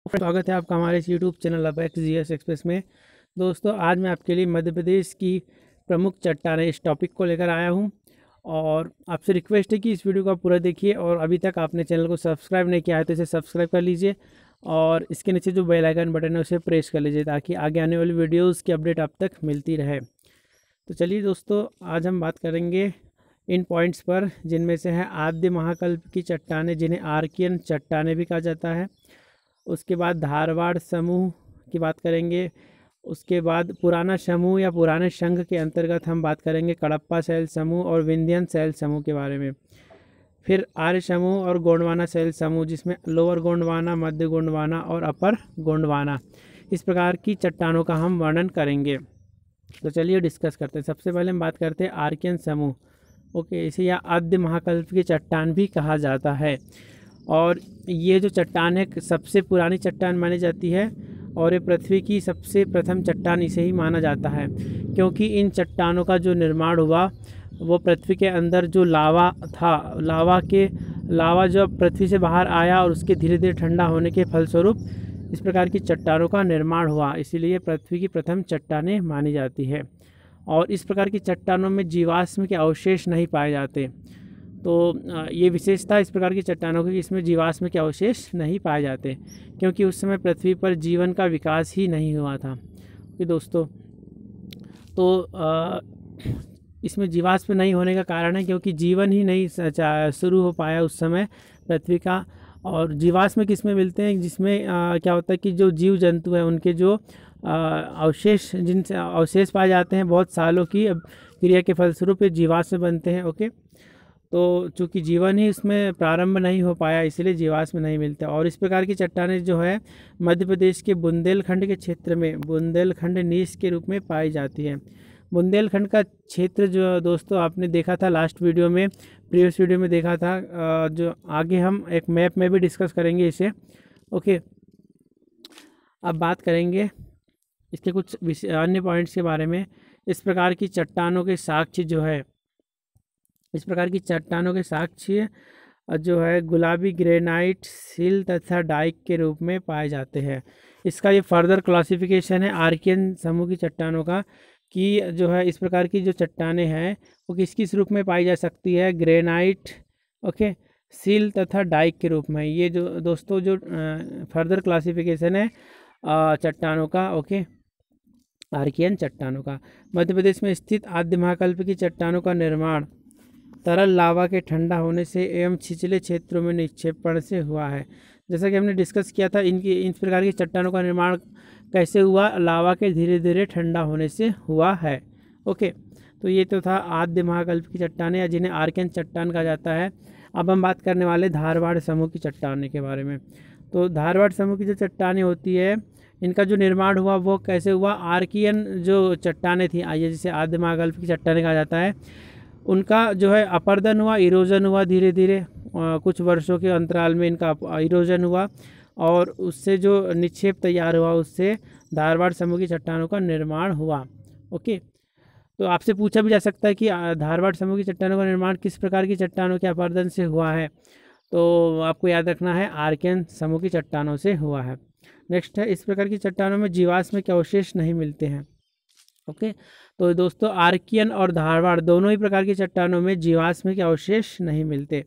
स्वागत है आपका हमारे इस YouTube channel apex GS express में। दोस्तों, आज मैं आपके लिए मध्य प्रदेश की प्रमुख चट्टानें इस टॉपिक को लेकर आया हूं और आपसे रिक्वेस्ट है कि इस वीडियो को आप पूरा देखिए और अभी तक आपने चैनल को सब्सक्राइब नहीं किया है तो इसे सब्सक्राइब कर लीजिए और इसके नीचे जो बेल आइकन बटन है उसे प्रेस कर लीजिए ताकि आगे आने वाली वीडियोज़ की अपडेट आप तक मिलती रहे। तो चलिए दोस्तों, आज हम बात करेंगे इन पॉइंट्स पर जिनमें से है आद्य महाकल्प की चट्टानें जिन्हें आर्कियन चट्टानें भी कहा जाता है। उसके बाद धारवाड़ समूह की बात करेंगे। उसके बाद पुराना समूह या पुराने संघ के अंतर्गत हम बात करेंगे कडप्पा शैल समूह और विंध्यन शैल समूह के बारे में। फिर आर्य समूह और गोंडवाना शैल समूह जिसमें लोअर गोंडवाना, मध्य गोंडवाना और अपर गोंडवाना, इस प्रकार की चट्टानों का हम वर्णन करेंगे। तो चलिए डिस्कस करते हैं। सबसे पहले हम बात करते हैं आर्कियन समूह। ओके, इसे या आद्य महाकल्प की चट्टान भी कहा जाता है और ये जो चट्टान है सबसे पुरानी चट्टान मानी जाती है और ये पृथ्वी की सबसे प्रथम चट्टान इसे ही माना जाता है क्योंकि इन चट्टानों का जो निर्माण हुआ वो पृथ्वी के अंदर जो लावा था, लावा जो पृथ्वी से बाहर आया और उसके धीरे धीरे ठंडा होने के फलस्वरूप इस प्रकार की चट्टानों का निर्माण हुआ, इसीलिए पृथ्वी की प्रथम चट्टानें मानी जाती है। और इस प्रकार की चट्टानों में जीवाश्म के अवशेष नहीं पाए जाते। तो ये विशेषता इस प्रकार की चट्टानों की, इसमें जीवाश्म के अवशेष नहीं पाए जाते क्योंकि उस समय पृथ्वी पर जीवन का विकास ही नहीं हुआ था। कि दोस्तों, तो इसमें जीवाश्म नहीं होने का कारण है क्योंकि जीवन ही नहीं शुरू हो पाया उस समय पृथ्वी का। और जीवाश्म किसमें मिलते हैं, जिसमें क्या होता है कि जो जीव जंतु हैं उनके जो अवशेष, जिनसे अवशेष पाए जाते हैं बहुत सालों की क्रिया के फलस्वरूप जीवाश्म बनते हैं। ओके, तो चूँकि जीवन ही इसमें प्रारंभ नहीं हो पाया इसलिए जीवाश्म नहीं मिलते। और इस प्रकार की चट्टानें जो है मध्य प्रदेश के बुंदेलखंड के क्षेत्र में बुंदेलखंड नीस के रूप में पाई जाती है। बुंदेलखंड का क्षेत्र जो दोस्तों आपने देखा था लास्ट वीडियो में, प्रीवियस वीडियो में देखा था, जो आगे हम एक मैप में भी डिस्कस करेंगे इसे। ओके, अब बात करेंगे इसके कुछ अन्य पॉइंट्स के बारे में। इस प्रकार की चट्टानों के साक्ष्य जो है, इस प्रकार की चट्टानों के साक्ष्य जो है गुलाबी ग्रेनाइट, सिल तथा डाइक के रूप में पाए जाते हैं। इसका ये फर्दर क्लासिफिकेशन है आर्कियन समूह की चट्टानों का कि जो है इस प्रकार की जो चट्टानें हैं वो किस किस रूप में पाई जा सकती है, ग्रेनाइट, ओके, सिल तथा डाइक के रूप में। ये जो दोस्तों जो फर्दर क्लासिफिकेशन है चट्टानों का, ओके, आर्कियन चट्टानों का। मध्य प्रदेश में स्थित आद्य महाकल्प की चट्टानों का निर्माण तरल लावा के ठंडा होने से एवं छिछले क्षेत्रों में निक्षेपण से हुआ है। जैसा कि हमने डिस्कस किया था, इस प्रकार की चट्टानों का निर्माण कैसे हुआ, लावा के धीरे धीरे ठंडा होने से हुआ है। ओके, तो ये तो था आद्य महाकल्प की चट्टानें या जिन्हें आर्कियन चट्टान कहा जाता है। अब हम बात करने वाले धारवाड़ समूह की चट्टानें के बारे में। तो धारवाड़ समूह की जो चट्टानें होती है इनका जो निर्माण हुआ वो कैसे हुआ, आर्कियन जो चट्टानें थी, आइए जिसे आद्य महाकल्प की चट्टानें कहा जाता है, उनका जो है अपर्दन हुआ, इरोजन हुआ, धीरे धीरे कुछ वर्षों के अंतराल में इनका इरोजन हुआ और उससे जो निक्षेप तैयार हुआ उससे धारवाड़ समूह की चट्टानों का निर्माण हुआ। ओके, तो आपसे पूछा भी जा सकता है कि धारवाड़ समूह की चट्टानों का निर्माण किस प्रकार की चट्टानों के अपर्दन से हुआ है, तो आपको याद रखना है आर्कियन समूह की चट्टानों से हुआ है। नेक्स्ट है, इस प्रकार की चट्टानों में जीवाश्म के अवशेष नहीं मिलते हैं। ओके, तो दोस्तों आर्कियन और धारवाड़ दोनों ही प्रकार की चट्टानों में जीवाश्म के अवशेष नहीं मिलते।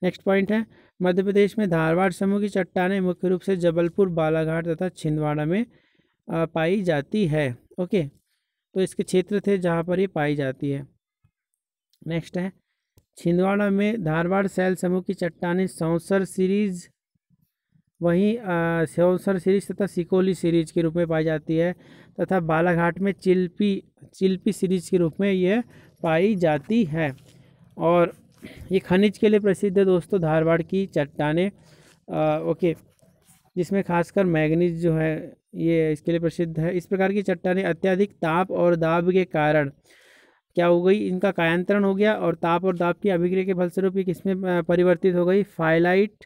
नेक्स्ट पॉइंट है, मध्य प्रदेश में धारवाड़ समूह की चट्टानें मुख्य रूप से जबलपुर, बालाघाट तथा छिंदवाड़ा में पाई जाती है। ओके, तो इसके क्षेत्र थे जहाँ पर ये पाई जाती है। नेक्स्ट है, छिंदवाड़ा में धारवाड़ शैल समूह की चट्टानें सौंसर सीरीज, वहीं सौंसर सीरीज तथा सिकोली सीरीज के रूप में पाई जाती है तथा बालाघाट में चिल्पी सीरीज के रूप में यह पाई जाती है। और ये खनिज के लिए प्रसिद्ध है दोस्तों धारवाड़ की चट्टानें, ओके, जिसमें खासकर मैग्नीज जो है ये इसके लिए प्रसिद्ध है। इस प्रकार की चट्टानें अत्यधिक ताप और दाब के कारण क्या हो गई, इनका कायांतरण हो गया और ताप और दाब की अभिक्रिया के फलस्वरूप ये किसमें परिवर्तित हो गई, फाइलाइट,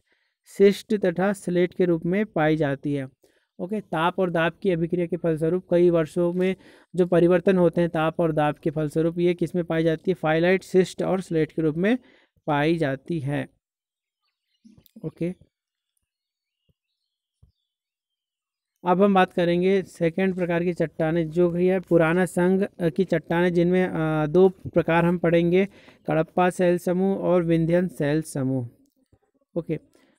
शिस्ट तथा स्लेट के रूप में पाई जाती है। ओके, ताप और दाब की अभिक्रिया के फलस्वरूप कई वर्षों में जो परिवर्तन होते हैं ताप और दाब के फलस्वरूप ये किस में पाई जाती है, फाइलाइट, शिस्ट और स्लेट के रूप में पाई जाती है। ओके, अब हम बात करेंगे सेकंड प्रकार की चट्टानें, जो कि है पुराना संघ की चट्टानें, जिनमें दो प्रकार हम पढ़ेंगे, कडप्पा शैल समूह और विंध्यन शैल समूह। ओके,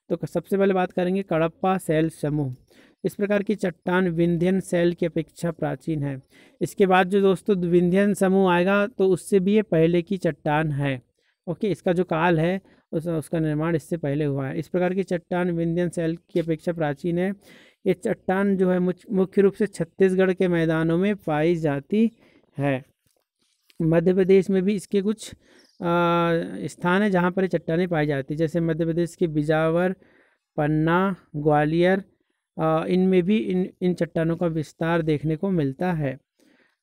तो सबसे पहले बात करेंगे कडप्पा शैल समूह। इस प्रकार की चट्टान विंध्यन शैल की अपेक्षा प्राचीन है। इसके बाद जो दोस्तों विंध्यन समूह आएगा तो उससे भी ये पहले की चट्टान है। ओके, इसका जो काल है उसका निर्माण इससे पहले हुआ है। इस प्रकार की चट्टान विंध्यन शैल की अपेक्षा प्राचीन है। ये चट्टान जो है मुख्य रूप से छत्तीसगढ़ के मैदानों में पाई जाती है। मध्य प्रदेश में भी इसके कुछ स्थान है जहाँ पर ये चट्टानें पाई जाती है, जैसे मध्य प्रदेश के बिजावर, पन्ना, ग्वालियर, इनमें भी इन चट्टानों का विस्तार देखने को मिलता है।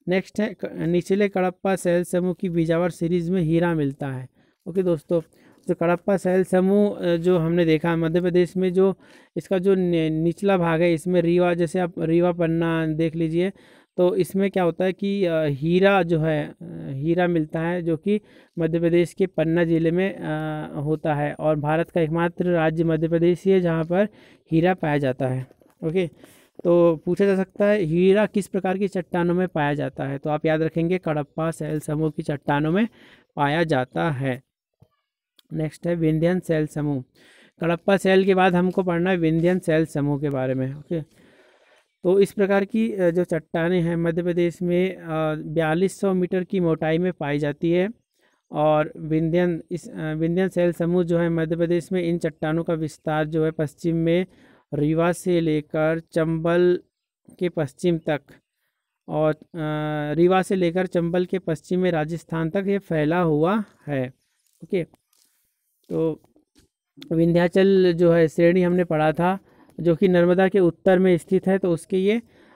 नेक्स्ट है निचले कडप्पा शैल समूह की बिजावर सीरीज में हीरा मिलता है। ओके दोस्तों, जो कडप्पा शैल समूह जो हमने देखा मध्य प्रदेश में, जो इसका जो निचला भाग है, इसमें रीवा, जैसे आप रीवा पन्ना देख लीजिए, तो इसमें क्या होता है कि हीरा जो है हीरा मिलता है, जो कि मध्य प्रदेश के पन्ना जिले में होता है। और भारत का एकमात्र राज्य मध्य प्रदेश ही है जहाँ पर हीरा पाया जाता है। ओके, तो पूछा जा सकता है हीरा किस प्रकार की चट्टानों में पाया जाता है, तो आप याद रखेंगे कडप्पा शैल समूह की चट्टानों में पाया जाता है। नेक्स्ट है विंध्यन शैल समूह। कडप्पा शैल के बाद हमको पढ़ना है विंध्यन शैल समूह के बारे में। ओके, तो इस प्रकार की जो चट्टानें हैं मध्य प्रदेश में 4200 मीटर की मोटाई में पाई जाती है। और विंध्यन शैल समूह जो है मध्य प्रदेश में, इन चट्टानों का विस्तार जो है पश्चिम में रीवा से लेकर चंबल के पश्चिम तक, और रीवा से लेकर चंबल के पश्चिम में राजस्थान तक ये फैला हुआ है। ओके, तो विंध्याचल जो है श्रेणी हमने पढ़ा था, जो कि नर्मदा के उत्तर में स्थित है, तो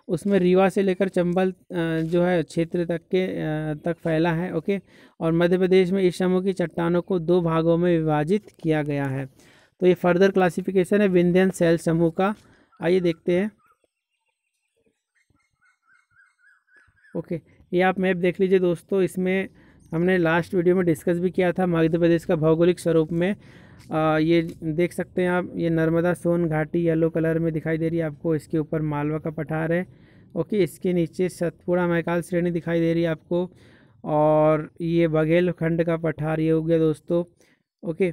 उसमें रीवा से लेकर चंबल जो है क्षेत्र तक फैला है। ओके, और मध्य प्रदेश में इस समूह की चट्टानों को दो भागों में विभाजित किया गया है। तो ये फर्दर क्लासिफिकेशन है विंध्यन शैल समूह का। आइए देखते हैं। ओके, ये आप मैप देख लीजिए दोस्तों, इसमें हमने लास्ट वीडियो में डिस्कस भी किया था मध्य प्रदेश का भौगोलिक स्वरूप में। ये देख सकते हैं आप, ये नर्मदा सोन घाटी येलो कलर में दिखाई दे रही है आपको, इसके ऊपर मालवा का पठार है। ओके, इसके नीचे सतपुड़ा मैकाल श्रेणी दिखाई दे रही है आपको, और ये बघेलखंड का पठार ये हो गया दोस्तों। ओके,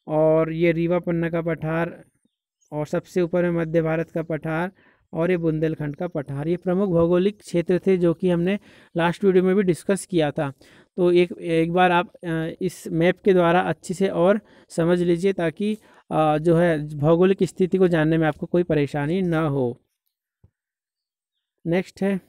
और ये रीवा पन्ना का पठार, और सबसे ऊपर में मध्य भारत का पठार, और ये बुंदेलखंड का पठार। ये प्रमुख भौगोलिक क्षेत्र थे जो कि हमने लास्ट वीडियो में भी डिस्कस किया था। तो एक बार आप इस मैप के द्वारा अच्छी से और समझ लीजिए, ताकि जो है भौगोलिक स्थिति को जानने में आपको कोई परेशानी ना हो। नेक्स्ट है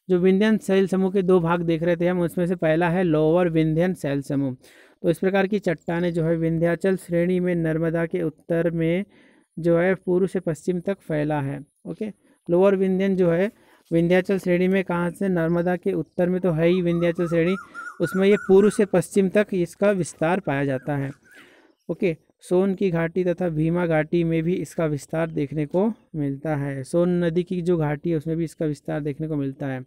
जो विंध्यन शैल समूह के दो भाग देख रहे थे हम, उसमें से पहला है लोअर विंध्यन शैल समूह। तो इस प्रकार की चट्टानें जो है विंध्याचल श्रेणी में नर्मदा के उत्तर में जो है पूर्व से पश्चिम तक फैला है। ओके, लोअर विंध्यन जो है विंध्याचल श्रेणी में कहाँ से, नर्मदा के उत्तर में तो है ही विंध्याचल श्रेणी, उसमें ये पूर्व से पश्चिम तक इसका विस्तार पाया जाता है। ओके, सोन की घाटी तथा भीमा घाटी में भी इसका विस्तार देखने को मिलता है। सोन नदी की जो घाटी है उसमें भी इसका विस्तार देखने को मिलता है।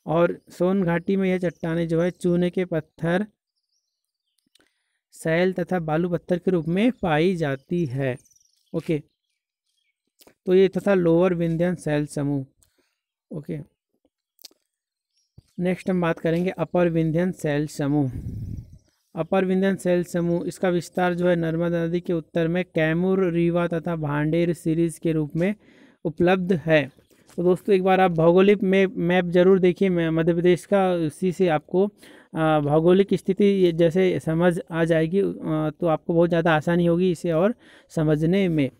और सोन घाटी में यह चट्टानें जो है चूने के पत्थर, सैल तथा बालू पत्थर के रूप में पाई जाती है। ओके, तो ये तथा लोअर विंध्यन शैल समूह। ओके, नेक्स्ट हम बात करेंगे अपर विंध्यन शैल समूह। अपर विंध्यन शैल समूह, इसका विस्तार जो है नर्मदा नदी के उत्तर में कैमूर, रीवा तथा भांडेर सीरीज के रूप में उपलब्ध है। तो दोस्तों एक बार आप भौगोलिक मैप जरूर देखिए मध्य प्रदेश का, उसी से आपको भौगोलिक स्थिति जैसे समझ आ जाएगी, तो आपको बहुत ज़्यादा आसानी होगी इसे और समझने में।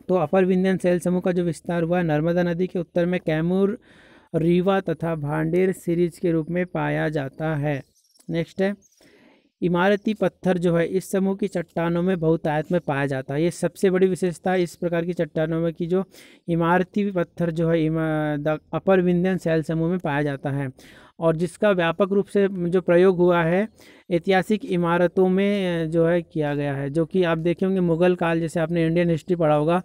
तो अपर विंध्यन शैल समूह का जो विस्तार हुआ है नर्मदा नदी के उत्तर में कैमूर, रीवा तथा भांडेर सीरीज के रूप में पाया जाता है। नेक्स्ट है इमारती पत्थर जो है इस समूह की चट्टानों में बहुतायत में पाया जाता है। ये सबसे बड़ी विशेषता है इस प्रकार की चट्टानों में कि जो इमारती पत्थर जो है अपर विंध्यन शैल समूह में पाया जाता है, और जिसका व्यापक रूप से जो प्रयोग हुआ है ऐतिहासिक इमारतों में जो है किया गया है। जो कि आप देखे होंगे मुग़ल काल, जैसे आपने इंडियन हिस्ट्री पढ़ा होगा,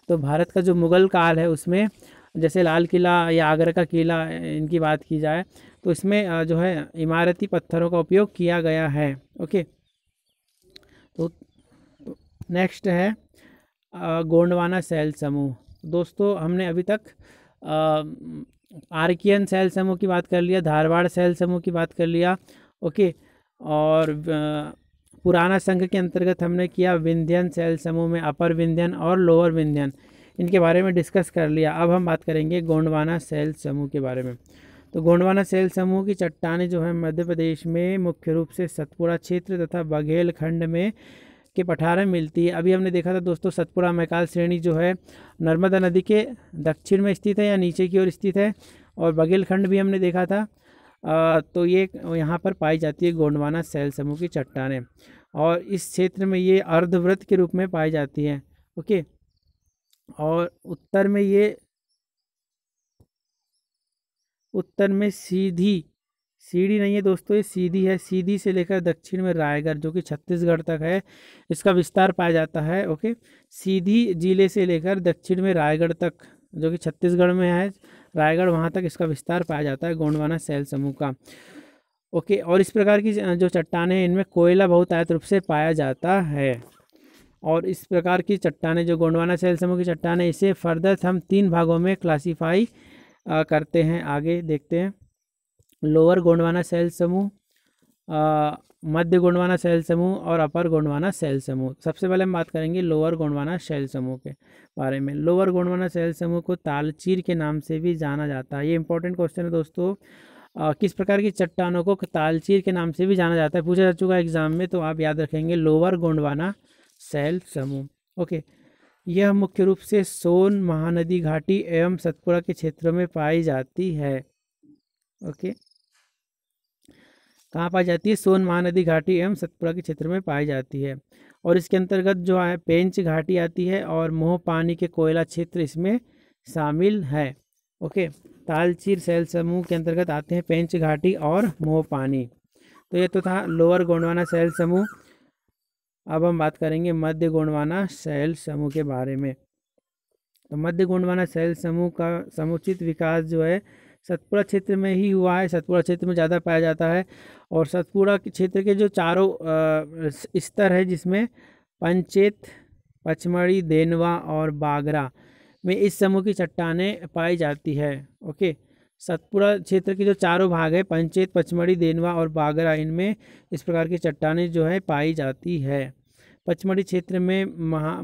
तो भारत का जो मुग़ल काल है उसमें जैसे लाल किला या आगरा का किला, इनकी बात की जाए तो इसमें जो है इमारती पत्थरों का उपयोग किया गया है। ओके, तो नेक्स्ट है गोंडवाना शैल समूह। दोस्तों हमने अभी तक आर्कियन शैल समूह की बात कर लिया, धारवाड़ शैल समूह की बात कर लिया। ओके, और पुराना संघ के अंतर्गत हमने किया विंध्यन शैल समूह में अपर विंध्यन और लोअर विंध्यन, इनके बारे में डिस्कस कर लिया। अब हम बात करेंगे गोंडवाना शैल समूह के बारे में। तो गोंडवाना शैल समूह की चट्टानें जो है मध्य प्रदेश में मुख्य रूप से सतपुड़ा क्षेत्र तथा बघेलखंड में के पठार में मिलती है। अभी हमने देखा था दोस्तों, सतपुड़ा मैकाल श्रेणी जो है नर्मदा नदी के दक्षिण में स्थित है या नीचे की ओर स्थित है, और बघेलखंड भी हमने देखा था। तो ये यहाँ पर पाई जाती है गोंडवाना शैल समूह की चट्टानें, और इस क्षेत्र में ये अर्धवृत्त के रूप में पाई जाती है। ओके, और उत्तर में सीधी नहीं है दोस्तों, ये सीधी है। सीधी से लेकर दक्षिण में रायगढ़ जो कि छत्तीसगढ़ तक है, इसका विस्तार पाया जाता है। ओके, सीधी जिले से लेकर दक्षिण में रायगढ़ तक जो कि छत्तीसगढ़ में है, रायगढ़ वहाँ तक इसका विस्तार पाया जाता है गोंडवाना शैल समूह का। ओके, और इस प्रकार की जो चट्टानें हैं इनमें कोयला बहुतायत रूप से पाया जाता है। और इस प्रकार की चट्टानें जो गोंडवाना शैल समूह की चट्टानें, इसे फर्दर हम 3 भागों में क्लासीफाई करते हैं। आगे देखते हैं, लोअर गोंडवाना शैल समूह, मध्य गोंडवाना शैल समूह और अपर गोंडवाना शैल समूह। सबसे पहले हम बात करेंगे लोअर गोंडवाना शैल समूह के बारे में। लोअर गोंडवाना शैल समूह को तालचीर के नाम से भी जाना जाता है। ये इंपॉर्टेंट क्वेश्चन है दोस्तों, किस प्रकार की चट्टानों को तालचीर के नाम से भी जाना जाता है, पूछा जा चुका है एग्जाम में, तो आप याद रखेंगे लोअर गोंडवाना शैल समूह। ओके, यह मुख्य रूप से सोन महानदी घाटी एवं सतपुड़ा के क्षेत्रों में पाई जाती है। ओके, कहाँ पाई जाती है? सोन महानदी घाटी एवं सतपुड़ा के क्षेत्र में पाई जाती है, और इसके अंतर्गत जो है पेंच घाटी आती है और मोह पानी के कोयला क्षेत्र इसमें शामिल है। ओके, तालचीर शैल समूह के अंतर्गत आते हैं पेंच घाटी और मोह पानी। तो ये तो था लोअर गोंडवाना शैल समूह। अब हम बात करेंगे मध्य गोंडवाना शैल समूह के बारे में। तो मध्य गोंडवाना शैल समूह का समुचित विकास जो है सतपुड़ा क्षेत्र में ही हुआ है, सतपुड़ा क्षेत्र में ज़्यादा पाया जाता है। और सतपुड़ा के क्षेत्र के जो चारों स्तर है, जिसमें पंचेत, पचमढ़ी, देनवा और बागरा में इस समूह की चट्टानें पाई जाती है। ओके, सतपुड़ा क्षेत्र के जो चारों भाग है, पंचेत, पचमढ़ी, देनवा और बागरा, इनमें इस प्रकार की चट्टानें जो है पाई जाती है। पचमढ़ी क्षेत्र में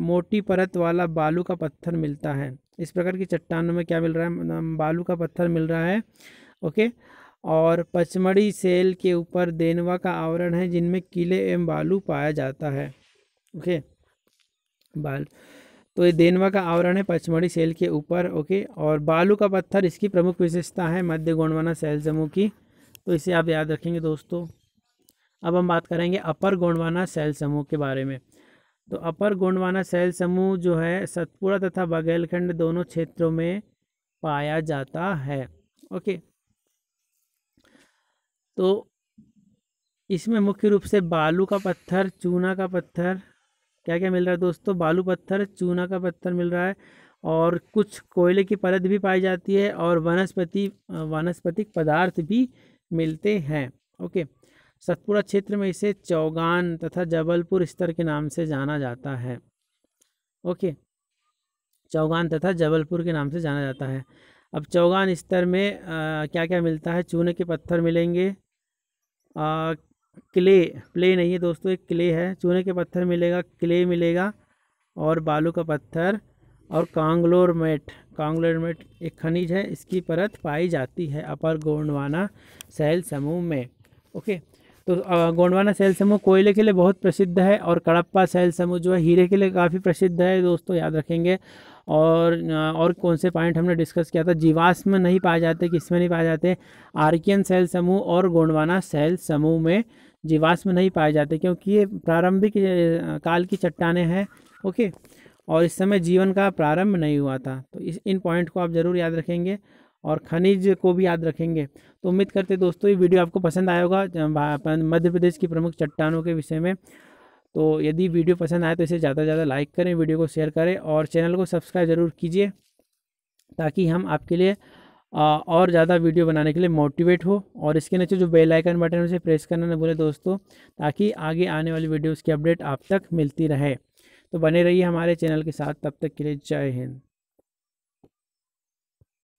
मोटी परत वाला बालू का पत्थर मिलता है। इस प्रकार की चट्टानों में क्या मिल रहा है? बालू का पत्थर मिल रहा है। ओके, और पचमढ़ी शैल के ऊपर देनवा का आवरण है, जिनमें किले एवं बालू पाया जाता है। ओके, तो ये देनवा का आवरण है पचमढ़ी शैल के ऊपर। ओके, और बालू का पत्थर इसकी प्रमुख विशेषता है मध्य गोंडवाना शैल समूह की, तो इसे आप याद रखेंगे दोस्तों। अब हम बात करेंगे अपर गोंडवाना शैल समूह के बारे में। तो अपर गोंडवाना शैल समूह जो है सतपुड़ा तथा बघेलखंड दोनों क्षेत्रों में पाया जाता है। ओके, तो इसमें मुख्य रूप से बालू का पत्थर, चूना का पत्थर, क्या क्या मिल रहा है दोस्तों? बालू पत्थर, चूना का पत्थर मिल रहा है, और कुछ कोयले की परत भी पाई जाती है, और वनस्पतिक पदार्थ भी मिलते हैं। ओके, सतपुड़ा क्षेत्र में इसे चौगान तथा जबलपुर स्तर के नाम से जाना जाता है। ओके, चौगान तथा जबलपुर के नाम से जाना जाता है। अब चौगान स्तर में क्या क्या मिलता है? चूने के पत्थर मिलेंगे, प्ले नहीं है दोस्तों, एक क्ले है, चूने के पत्थर मिलेगा, क्ले मिलेगा, और बालू का पत्थर, और कांगलोरमेट एक खनिज है, इसकी परत पाई जाती है अपर गोंडवाना शैल समूह में। ओके, तो गोंडवाना शैल समूह कोयले के लिए बहुत प्रसिद्ध है, और कडप्पा शैल समूह जो है हीरे के लिए काफ़ी प्रसिद्ध है दोस्तों, याद रखेंगे। और कौन से पॉइंट हमने डिस्कस किया था? जीवाश्म में नहीं पाए जाते, किसमें नहीं पाए जाते? आर्कियन शैल समूह और गोंडवाना शैल समूह में जीवाश्म नहीं पाए जाते, क्योंकि ये प्रारंभिक काल की चट्टानें हैं। ओके, और इस समय जीवन का प्रारंभ नहीं हुआ था। तो इन पॉइंट को आप ज़रूर याद रखेंगे, और खनिज को भी याद रखेंगे। तो उम्मीद करते दोस्तों ये वीडियो आपको पसंद आया होगा मध्य प्रदेश की प्रमुख चट्टानों के विषय में। तो यदि वीडियो पसंद आए तो इसे ज़्यादा से ज़्यादा लाइक करें, वीडियो को शेयर करें, और चैनल को सब्सक्राइब ज़रूर कीजिए, ताकि हम आपके लिए और ज़्यादा वीडियो बनाने के लिए मोटिवेट हो। और इसके नीचे जो बेल आइकन बटन है उसे प्रेस करना न भूलें दोस्तों, ताकि आगे आने वाली वीडियोज़ की अपडेट आप तक मिलती रहे। तो बने रहिए हमारे चैनल के साथ, तब तक के लिए जय हिंद।